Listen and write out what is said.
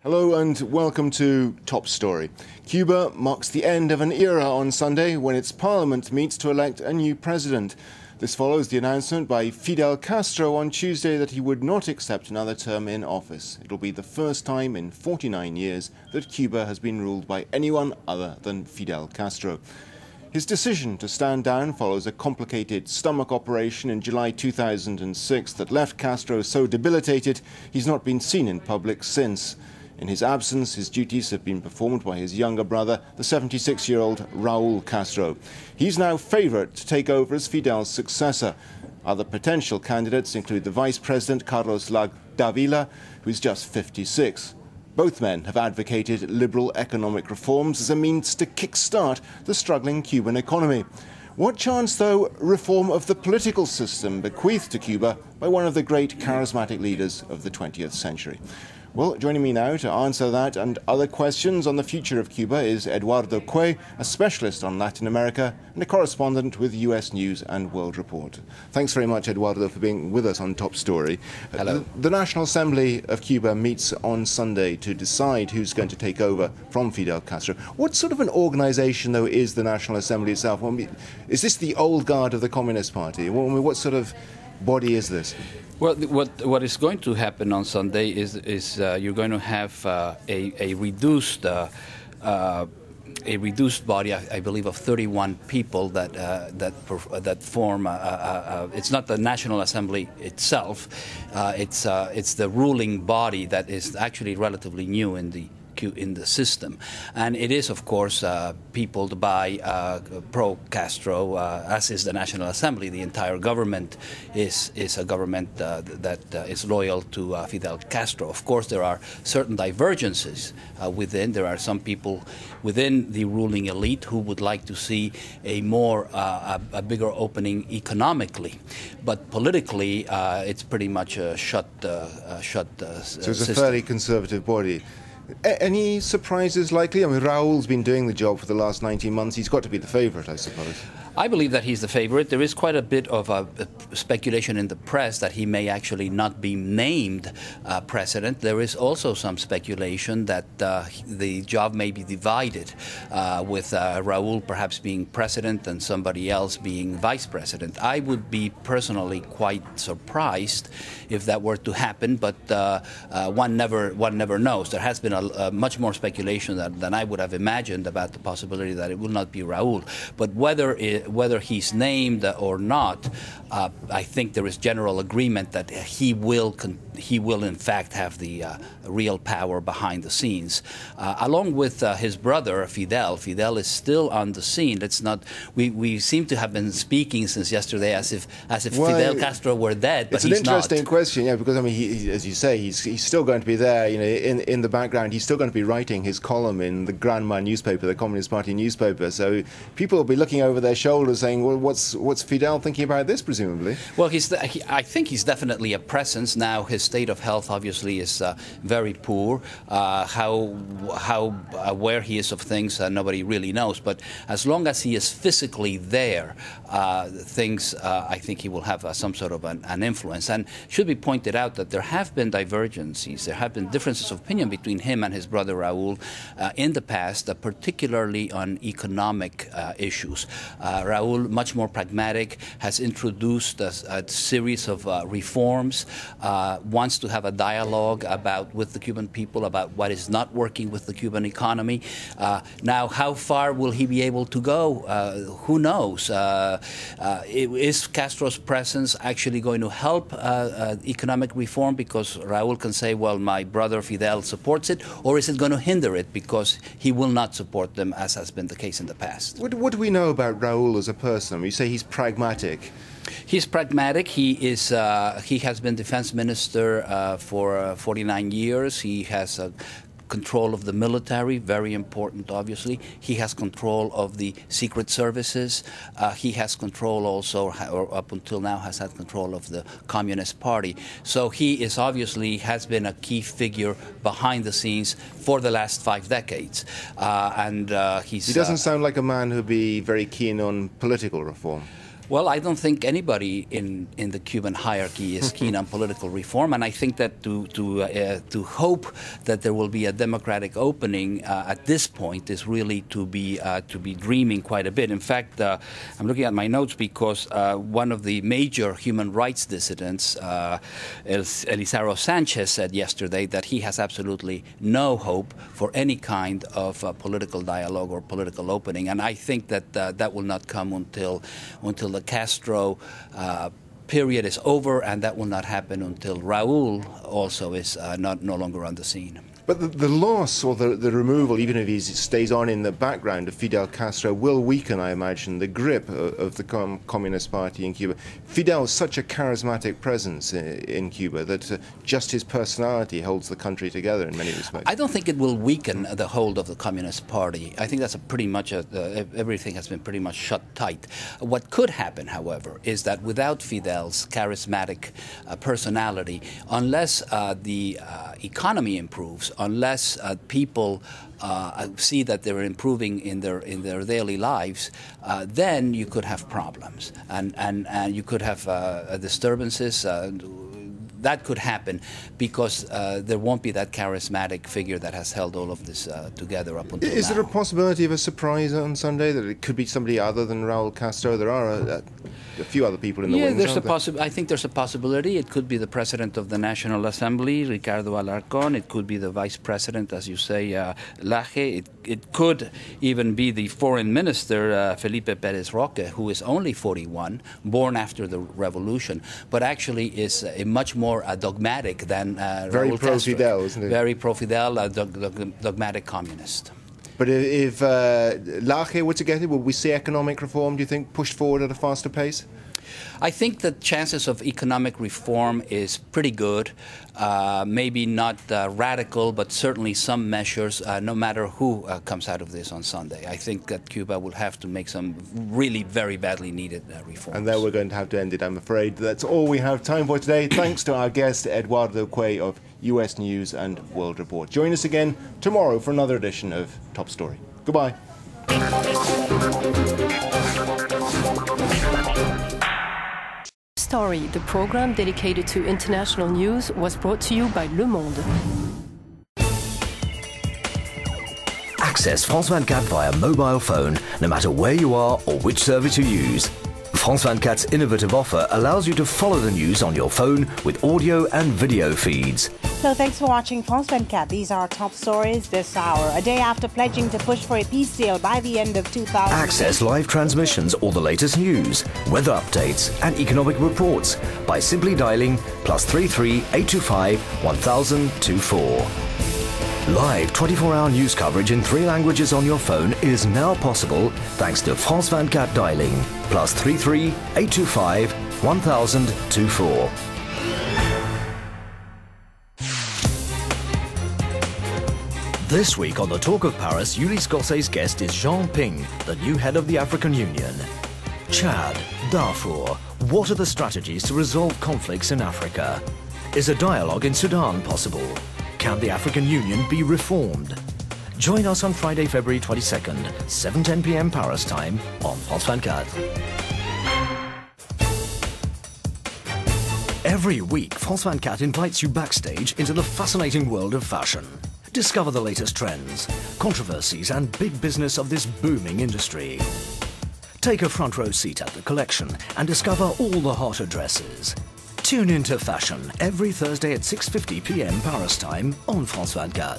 Hello and welcome to Topstory. Cuba marks the end of an era on Sunday when its parliament meets to elect a new president. This follows the announcement by Fidel Castro on Tuesday that he would not accept another term in office. It will be the first time in 49 years that Cuba has been ruled by anyone other than Fidel Castro. His decision to stand down follows a complicated stomach operation in July 2006 that left Castro so debilitated he's not been seen in public since. In his absence, his duties have been performed by his younger brother, the 76-year-old Raúl Castro. He's now favourite to take over as Fidel's successor. Other potential candidates include the Vice President, Carlos Davila, who's just 56. Both men have advocated liberal economic reforms as a means to kick-start the struggling Cuban economy. What chance, though, reform of the political system bequeathed to Cuba by one of the great charismatic leaders of the 20th century? Well, joining me now to answer that and other questions on the future of Cuba is Eduardo Quay, a specialist on Latin America and a correspondent with US News and World Report. Thanks very much, Eduardo, for being with us on Top Story. Hello. The National Assembly of Cuba meets on Sunday to decide who's going to take over from Fidel Castro. What sort of an organization, though, is the National Assembly itself? Is this the old guard of the Communist Party? What sort of body is this? Well, what is going to happen on Sunday is you're going to have a reduced body, I believe, of 31 people that form. It's not the National Assembly itself. It's the ruling body that is actually relatively new in the system, and it is, of course, peopled by pro-Castro, as is the National Assembly. The entire government is a government that is loyal to Fidel Castro. Of course, there are certain divergences within. There are some people within the ruling elite who would like to see a bigger opening economically, but politically, it's pretty much a shut So it's a system. fairly conservative body. Any surprises likely? I mean, Raúl's been doing the job for the last 19 months. He's got to be the favourite, I suppose. I believe that he's the favorite. There is quite a bit of speculation in the press that he may actually not be named president. There is also some speculation that the job may be divided, with Raúl perhaps being president and somebody else being vice president. I would be personally quite surprised if that were to happen, but one never knows. There has been much more speculation than I would have imagined about the possibility that it will not be Raúl. But whether he's named or not, I think there is general agreement that he will in fact have the real power behind the scenes, along with his brother Fidel. Fidel is still on the scene. We seem to have been speaking since yesterday as if Fidel Castro were dead, but he's not. It's an interesting question, yeah, because I mean, he, as you say, he's still going to be there, you know, in the background. He's still going to be writing his column in the Granma newspaper, the Communist Party newspaper. So people will be looking over their shoulders, saying, "Well, what's Fidel thinking about this?" Presumably. Well, I think he's definitely a presence now. His state of health obviously is very poor. Where he is of things, nobody really knows. But as long as he is physically there, I think he will have some sort of an influence. And it should be pointed out that there have been divergencies. There have been differences of opinion between him and his brother Raúl in the past, particularly on economic issues. Raúl, much more pragmatic, has introduced a series of reforms, wants to have a dialogue with the Cuban people about what is not working with the Cuban economy. Now, how far will he be able to go? Who knows? Is Castro's presence actually going to help economic reform because Raúl can say, well, my brother Fidel supports it, or is it going to hinder it because he will not support them, as has been the case in the past? What do we know about Raúl as a person? You say he's pragmatic. He's pragmatic. He has been defense minister for 49 years. He has control of the military, very important, obviously. He has control of the secret services. He has control also, or up until now, has had control of the Communist Party. So he has been a key figure behind the scenes for the last 5 decades. He doesn't sound like a man who'd be very keen on political reform. Well, I don't think anybody in the Cuban hierarchy is keen on political reform, and I think that to hope that there will be a democratic opening at this point is really to be dreaming quite a bit. In fact, I'm looking at my notes because one of the major human rights dissidents, Elisaro Sanchez, said yesterday that he has absolutely no hope for any kind of political dialogue or political opening, and I think that that will not come until the Castro period is over, and that will not happen until Raúl also is no longer on the scene. But the loss or the removal, even if he stays on in the background of Fidel Castro, will weaken, I imagine, the grip of the Communist Party in Cuba. Fidel is such a charismatic presence in Cuba that just his personality holds the country together in many respects. I don't think it will weaken the hold of the Communist Party. I think that's pretty much everything has been pretty much shut tight. What could happen, however, is that without Fidel's charismatic personality, unless the economy improves, unless people see that they're improving in their daily lives, then you could have problems, and you could have disturbances. That could happen because there won't be that charismatic figure that has held all of this together up until now. Is there a possibility of a surprise on Sunday, that it could be somebody other than Raúl Castro? There are a few other people in the wings, there's I think there's a possibility. It could be the President of the National Assembly, Ricardo Alarcón. It could be the Vice President, as you say, Laje. It could even be the Foreign Minister, Felipe Pérez Roque, who is only 41, born after the revolution, but actually is a much more dogmatic than very Raúl pro-Fidel, isn't it? Very pro-Fidel, dogmatic communist. But if Laje were to get it, will we see economic reform, do you think, pushed forward at a faster pace? I think the chances of economic reform is pretty good. Maybe not radical, but certainly some measures, no matter who comes out of this on Sunday. I think that Cuba will have to make some really very badly needed reforms. And there we're going to have to end it, I'm afraid. That's all we have time for today. Thanks to our guest, Eduardo Quay of US News and World Report. Join us again tomorrow for another edition of Top Story. Goodbye. Story, the program dedicated to international news, was brought to you by Le Monde. Access France 24 via mobile phone, no matter where you are or which service you use. France 24's innovative offer allows you to follow the news on your phone with audio and video feeds. So thanks for watching France 24. These are top stories this hour. A day after pledging to push for a peace deal by the end of 2000. Access live transmissions, all the latest news, weather updates and economic reports by simply dialing +33 825 1024. Live 24-hour news coverage in 3 languages on your phone is now possible thanks to France 24 dialing +33 825 1024. This week on The Talk of Paris, Ulysses Gosses's guest is Jean Ping, the new head of the African Union. Chad, Darfur, what are the strategies to resolve conflicts in Africa? Is a dialogue in Sudan possible? Can the African Union be reformed? Join us on Friday, February 22nd, 7:10 p.m. Paris time on France 24. Every week, France 24 invites you backstage into the fascinating world of fashion. Discover the latest trends, controversies and big business of this booming industry. Take a front row seat at the collection and discover all the hotter dresses. Tune into fashion every Thursday at 6:50 p.m. Paris time on France 24.